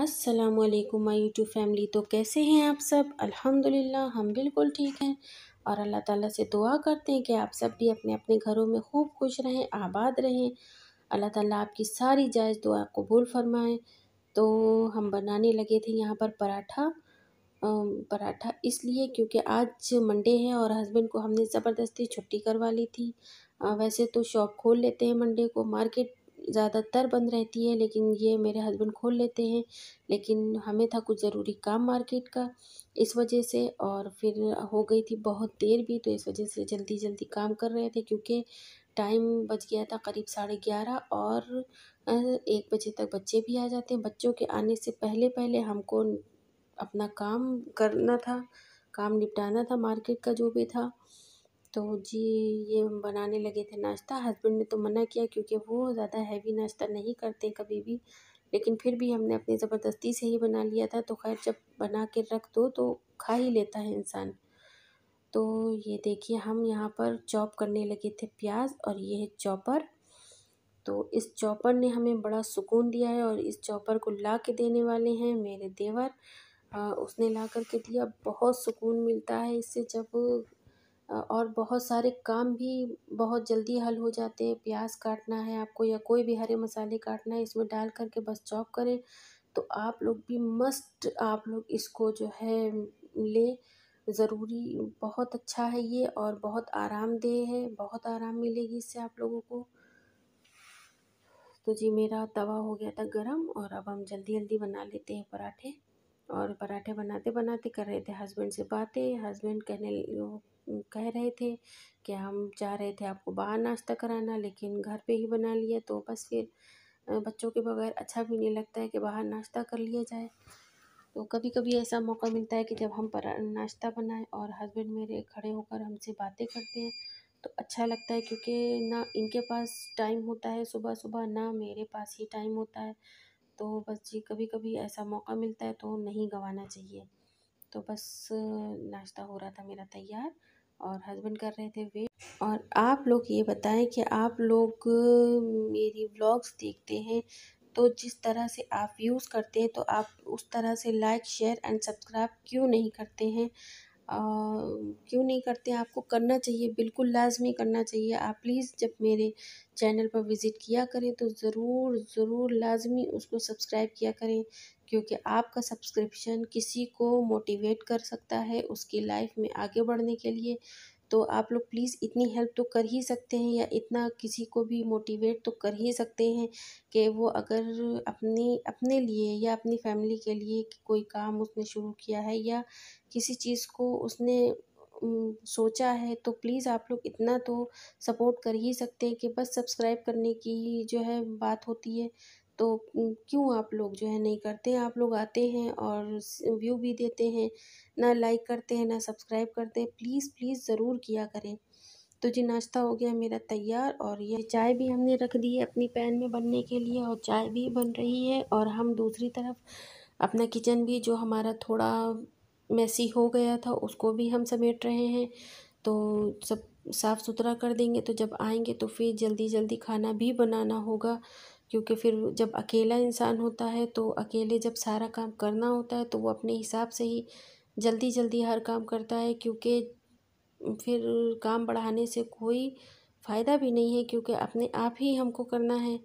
अस्सलामुअलैकुम my YouTube family. तो कैसे हैं आप सब? अल्हम्दुलिल्लाह हम बिल्कुल ठीक हैं और अल्लाह ताला से दुआ करते हैं कि आप सब भी अपने अपने घरों में खूब खुश रहें, आबाद रहें। अल्लाह ताला आपकी सारी जायज़ दुआ कबूल फरमाए। तो हम बनाने लगे थे यहाँ पर पराठा इसलिए क्योंकि आज मंडे है और हस्बैंड को हमने ज़बरदस्ती छुट्टी करवा ली थी। वैसे तो शॉप खोल लेते हैं मंडे को, मार्केट ज़्यादातर बंद रहती है, लेकिन ये मेरे हस्बैंड खोल लेते हैं। लेकिन हमें था कुछ ज़रूरी काम मार्केट का, इस वजह से। और फिर हो गई थी बहुत देर भी, तो इस वजह से जल्दी जल्दी काम कर रहे थे क्योंकि टाइम बच गया था करीब 11:30 और 1 बजे तक बच्चे भी आ जाते हैं। बच्चों के आने से पहले पहले हमको अपना काम करना था, काम निपटाना था मार्केट का जो भी था। तो जी ये हम बनाने लगे थे नाश्ता। हस्बैंड ने तो मना किया क्योंकि वो ज़्यादा हैवी नाश्ता नहीं करते कभी भी, लेकिन फिर भी हमने अपनी ज़बरदस्ती से ही बना लिया था। तो खैर जब बना के रख दो तो खा ही लेता है इंसान। तो ये देखिए हम यहाँ पर चॉप करने लगे थे प्याज, और ये है चॉपर। तो इस चॉपर ने हमें बड़ा सुकून दिया है और इस चॉपर को ला के देने वाले हैं मेरे देवर। उसने ला कर के दिया। बहुत सुकून मिलता है इससे जब और बहुत सारे काम भी बहुत जल्दी हल हो जाते हैं। प्याज काटना है आपको या कोई भी हरे मसाले काटना है, इसमें डाल कर के बस चॉप करें। तो आप लोग भी मस्ट आप लोग इसको जो है ले, ज़रूरी। बहुत अच्छा है ये और बहुत आरामदेह है, बहुत आराम मिलेगी इससे आप लोगों को। तो जी मेरा तवा हो गया था गरम और अब हम जल्दी जल्दी बना लेते हैं पराठे। और पराठे बनाते बनाते कर रहे थे हस्बैंड से बातें। हस्बैंड कह रहे थे कि हम चाह रहे थे आपको बाहर नाश्ता कराना, लेकिन घर पे ही बना लिया। तो बस फिर बच्चों के बगैर अच्छा भी नहीं लगता है कि बाहर नाश्ता कर लिया जाए। तो कभी कभी ऐसा मौका मिलता है कि जब हम नाश्ता बनाएं और हस्बैंड मेरे खड़े होकर हमसे बातें करते हैं तो अच्छा लगता है, क्योंकि ना इनके पास टाइम होता है सुबह सुबह, ना मेरे पास ही टाइम होता है। तो बस जी कभी कभी ऐसा मौका मिलता है तो नहीं गंवाना चाहिए। तो बस नाश्ता हो रहा था मेरा तैयार और हस्बैंड कर रहे थे वेट। और आप लोग ये बताएं कि आप लोग मेरी व्लॉग्स देखते हैं तो जिस तरह से आप यूज़ करते हैं तो आप उस तरह से लाइक शेयर एंड सब्सक्राइब क्यों नहीं करते हैं? क्यों नहीं करते हैं? आपको करना चाहिए, बिल्कुल लाजमी करना चाहिए। आप प्लीज़ जब मेरे चैनल पर विज़िट किया करें तो ज़रूर ज़रूर लाजमी उसको सब्सक्राइब किया करें, क्योंकि आपका सब्सक्रिप्शन किसी को मोटिवेट कर सकता है उसकी लाइफ में आगे बढ़ने के लिए। तो आप लोग प्लीज़ इतनी हेल्प तो कर ही सकते हैं, या इतना किसी को भी मोटिवेट तो कर ही सकते हैं कि वो अगर अपने लिए या अपनी फैमिली के लिए कोई काम उसने शुरू किया है या किसी चीज़ को उसने सोचा है, तो प्लीज़ आप लोग इतना तो सपोर्ट कर ही सकते हैं कि बस सब्सक्राइब करने की ही जो है बात होती है। तो क्यों आप लोग जो है नहीं करते? आप लोग आते हैं और व्यू भी देते हैं, ना लाइक करते हैं ना सब्सक्राइब करते हैं। प्लीज़ प्लीज़ ज़रूर किया करें। तो जी नाश्ता हो गया मेरा तैयार और ये चाय भी हमने रख दी है अपनी पैन में बनने के लिए, और चाय भी बन रही है। और हम दूसरी तरफ अपना किचन भी जो हमारा थोड़ा मैसी हो गया था उसको भी हम समेट रहे हैं। तो सब साफ़ सुथरा कर देंगे तो जब आएंगे तो फिर जल्दी जल्दी खाना भी बनाना होगा, क्योंकि फिर जब अकेला इंसान होता है तो अकेले जब सारा काम करना होता है तो वो अपने हिसाब से ही जल्दी जल्दी हर काम करता है, क्योंकि फिर काम बढ़ाने से कोई फ़ायदा भी नहीं है, क्योंकि अपने आप ही हमको करना है।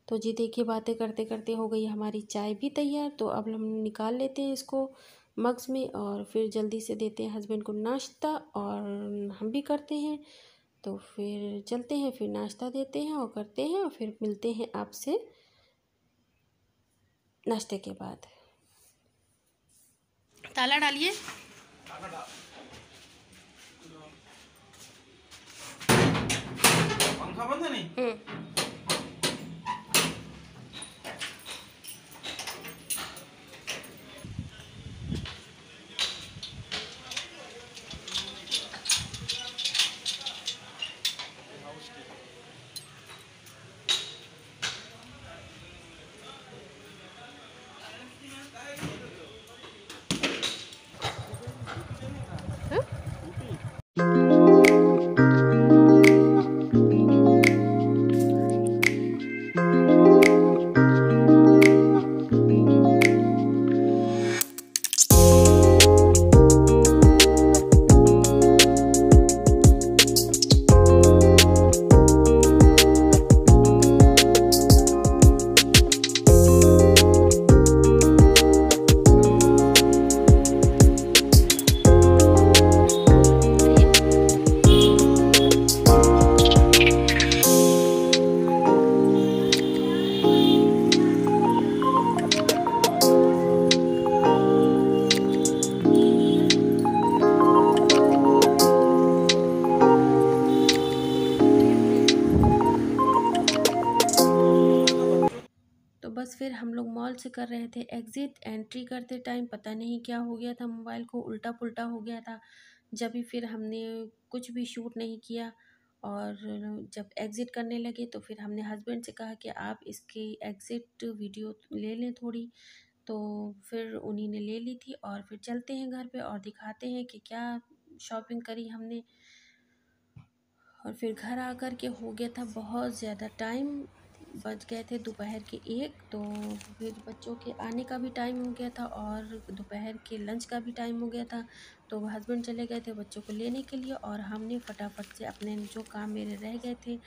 तो जी देखिए बातें करते करते हो गई हमारी चाय भी तैयार। तो अब हम निकाल लेते हैं इसको मग्स में और फिर जल्दी से देते हैं हस्बैंड को नाश्ता और हम भी करते हैं। तो फिर चलते हैं, फिर नाश्ता देते हैं और करते हैं और फिर मिलते हैं आपसे नाश्ते के बाद। ताला डालिए। पंखा बंद है नहीं? कॉल से कर रहे थे एग्ज़िट। एंट्री करते टाइम पता नहीं क्या हो गया था, मोबाइल को उल्टा पुल्टा हो गया था। जब भी फिर हमने कुछ भी शूट नहीं किया, और जब एग्ज़िट करने लगे तो फिर हमने हस्बैंड से कहा कि आप इसकी एग्ज़िट वीडियो ले लें थोड़ी। तो फिर उन्हीं ने ले ली थी, और फिर चलते हैं घर पे और दिखाते हैं कि क्या शॉपिंग करी हमने। और फिर घर आकर के हो गया था बहुत ज़्यादा टाइम, बज गए थे दोपहर के 1। तो फिर बच्चों के आने का भी टाइम हो गया था और दोपहर के लंच का भी टाइम हो गया था। तो हस्बैंड चले गए थे बच्चों को लेने के लिए, और हमने फटाफट से अपने जो काम मेरे रह गए थे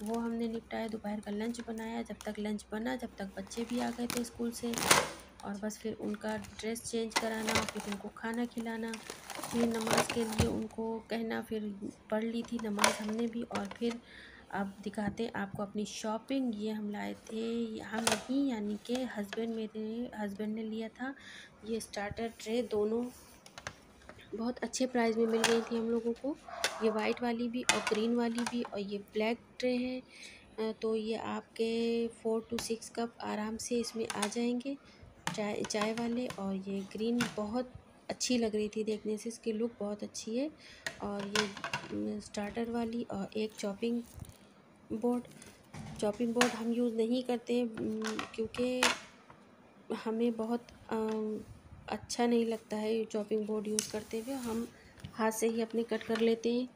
वो हमने निपटाया। दोपहर का लंच बनाया, जब तक लंच बना जब तक बच्चे भी आ गए थे स्कूल से, और बस फिर उनका ड्रेस चेंज कराना, फिर उनको खाना खिलाना, फिर नमाज़ के लिए उनको कहना, फिर पढ़ ली थी नमाज़ हमने भी। और फिर अब दिखाते हैं आपको अपनी शॉपिंग। ये हम लाए थे, हम नहीं यानी कि मेरे हस्बैंड ने लिया था ये स्टार्टर ट्रे। दोनों बहुत अच्छे प्राइस में मिल गई थी हम लोगों को, ये वाइट वाली भी और ग्रीन वाली भी, और ये ब्लैक ट्रे है। तो ये आपके 4 to 6 कप आराम से इसमें आ जाएंगे, चाय वाले। और ये ग्रीन बहुत अच्छी लग रही थी देखने से, इसकी लुक बहुत अच्छी है। और ये स्टार्टर वाली, और एक चॉपिंग बोर्ड हम यूज़ नहीं करते क्योंकि हमें बहुत अच्छा नहीं लगता है चॉपिंग बोर्ड यूज़ करते हुए। हम हाथ से ही अपने कट कर लेते हैं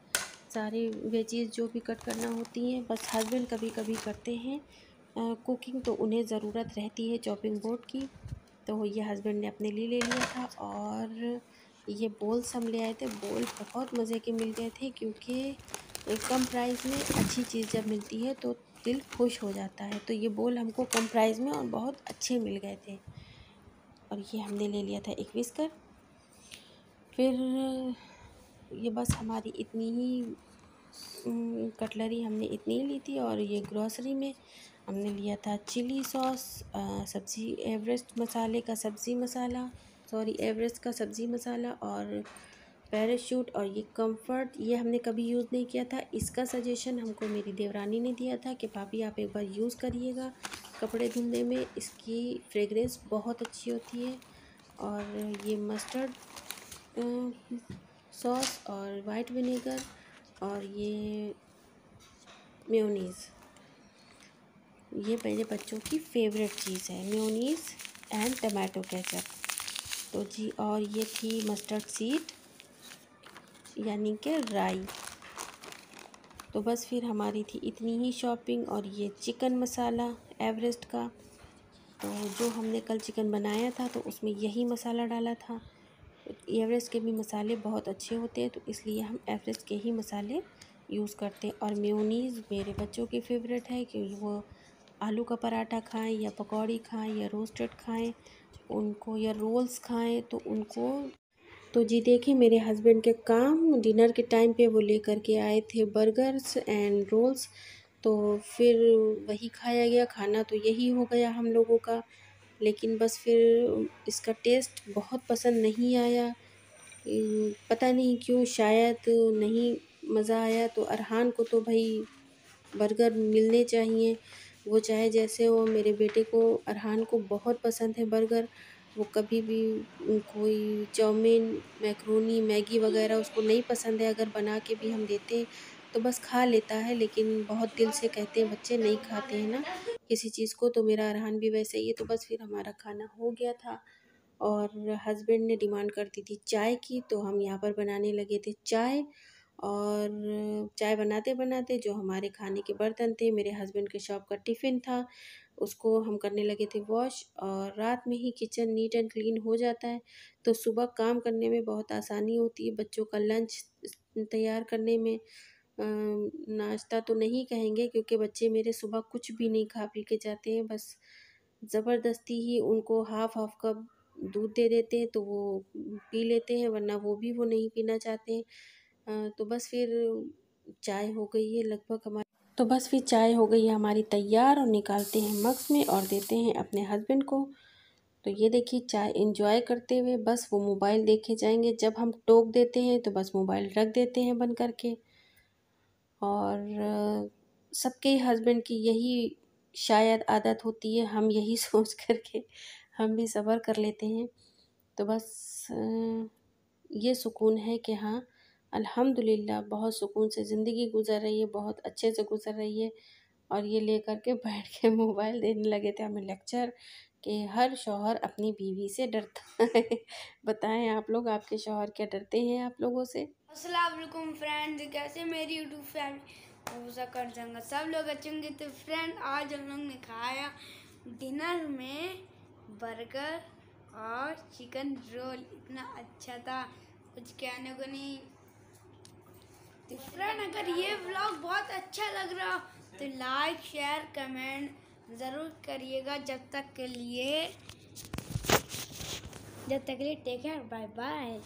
सारी वेजीज जो भी कट करना होती हैं। बस हस्बैंड कभी कभी करते हैं कुकिंग, तो उन्हें ज़रूरत रहती है चॉपिंग बोर्ड की। तो ये हस्बैंड ने अपने लिए ले लिया था। और ये बोल्स हम ले आए थे, बोल बहुत मज़े के मिल गए थे, क्योंकि कम प्राइस में अच्छी चीज़ जब मिलती है तो दिल खुश हो जाता है। तो ये बोल हमको कम प्राइस में और बहुत अच्छे मिल गए थे। और ये हमने ले लिया था एक विस्कर। फिर ये बस हमारी इतनी ही कटलरी हमने इतनी ही ली थी। और ये ग्रॉसरी में हमने लिया था चिली सॉस, सब्ज़ी एवरेस्ट मसाले का सब्ज़ी मसाला, सॉरी एवरेस्ट का सब्ज़ी मसाला, और पैराशूट, और ये कंफर्ट। ये हमने कभी यूज़ नहीं किया था, इसका सजेशन हमको मेरी देवरानी ने दिया था कि भाभी आप एक बार यूज़ करिएगा कपड़े धुलने में, इसकी फ्रेगरेंस बहुत अच्छी होती है। और ये मस्टर्ड सॉस और वाइट विनेगर, और ये मेयोनीज़, ये मेरे बच्चों की फेवरेट चीज़ है, मेयोनीज़ एंड टमाटो केचप। तो जी, और ये थी मस्टर्ड सीड यानी कि राई। तो बस फिर हमारी थी इतनी ही शॉपिंग। और ये चिकन मसाला एवरेस्ट का, तो जो हमने कल चिकन बनाया था तो उसमें यही मसाला डाला था। एवरेस्ट के भी मसाले बहुत अच्छे होते हैं, तो इसलिए हम एवरेस्ट के ही मसाले यूज़ करते हैं। और मेयोनीज़ मेरे बच्चों की फेवरेट है, क्योंकि वो आलू का पराठा खाएं या पकौड़ी खाएं या रोस्टेड खाएं उनको, या रोल्स खाएं तो उनको। तो जी देखिए मेरे हस्बैंड के काम, डिनर के टाइम पे वो लेकर के आए थे बर्गर्स एंड रोल्स। तो फिर वही खाया गया, खाना तो यही हो गया हम लोगों का। लेकिन बस फिर इसका टेस्ट बहुत पसंद नहीं आया, पता नहीं क्यों, शायद नहीं मज़ा आया। तो अरहान को तो भाई बर्गर मिलने चाहिए, वो चाहे जैसे हो। मेरे बेटे को, अरहान को बहुत पसंद है बर्गर। वो कभी भी कोई चाउमीन, मैक्रोनी, मैगी वगैरह उसको नहीं पसंद है, अगर बना के भी हम देते हैं तो बस खा लेता है। लेकिन बहुत दिल से कहते हैं बच्चे, नहीं खाते हैं ना किसी चीज़ को। तो मेरा अरहान भी वैसे ही है। तो बस फिर हमारा खाना हो गया था, और हस्बैंड ने डिमांड कर दी थी चाय की, तो हम यहाँ पर बनाने लगे थे चाय। और चाय बनाते बनाते जो हमारे खाने के बर्तन थे, मेरे हस्बैंड के शॉप का टिफ़िन था, उसको हम करने लगे थे वॉश। और रात में ही किचन नीट एंड क्लीन हो जाता है, तो सुबह काम करने में बहुत आसानी होती है। बच्चों का लंच तैयार करने में, नाश्ता तो नहीं कहेंगे क्योंकि बच्चे मेरे सुबह कुछ भी नहीं खा पी के जाते हैं, बस ज़बरदस्ती ही उनको हाफ़ हाफ़ कप दूध दे देते हैं तो वो पी लेते हैं, वरना वो नहीं पीना चाहते हैं। तो बस फिर चाय हो गई है लगभग हमारी। तो बस फिर चाय हो गई है हमारी तैयार, और निकालते हैं मग्स में और देते हैं अपने हस्बैंड को। तो ये देखिए चाय एंजॉय करते हुए, बस वो मोबाइल देखे जाएंगे, जब हम टोक देते हैं तो बस मोबाइल रख देते हैं बंद करके। और सबके हस्बैंड की यही शायद आदत होती है, हम यही सोच करके हम भी सब्र कर लेते हैं। तो बस ये सुकून है कि हाँ अल्हम्दुलिल्लाह बहुत सुकून से ज़िंदगी गुज़र रही है, बहुत अच्छे से गुज़र रही है। और ये लेकर के बैठ के मोबाइल देने लगे थे हमें लेक्चर कि हर शौहर अपनी बीवी से डरता है। बताएं आप लोग, आपके शौहर क्या डरते हैं आप लोगों से? अस्सलाम वालेकुम फ्रेंड्स, कैसे मेरी यूट्यूब फैमिली कर जाऊँगा सब लोग अच्छे होंगे। तो फ्रेंड आज हम लोग ने खाया डिनर में बर्गर और चिकन रोल, इतना अच्छा था कुछ कहने को नहीं। तो फ्रेंड अगर ये व्लॉग बहुत अच्छा लग रहा तो लाइक शेयर कमेंट ज़रूर करिएगा। जब तक के लिए टेक केयर, बाय बाय।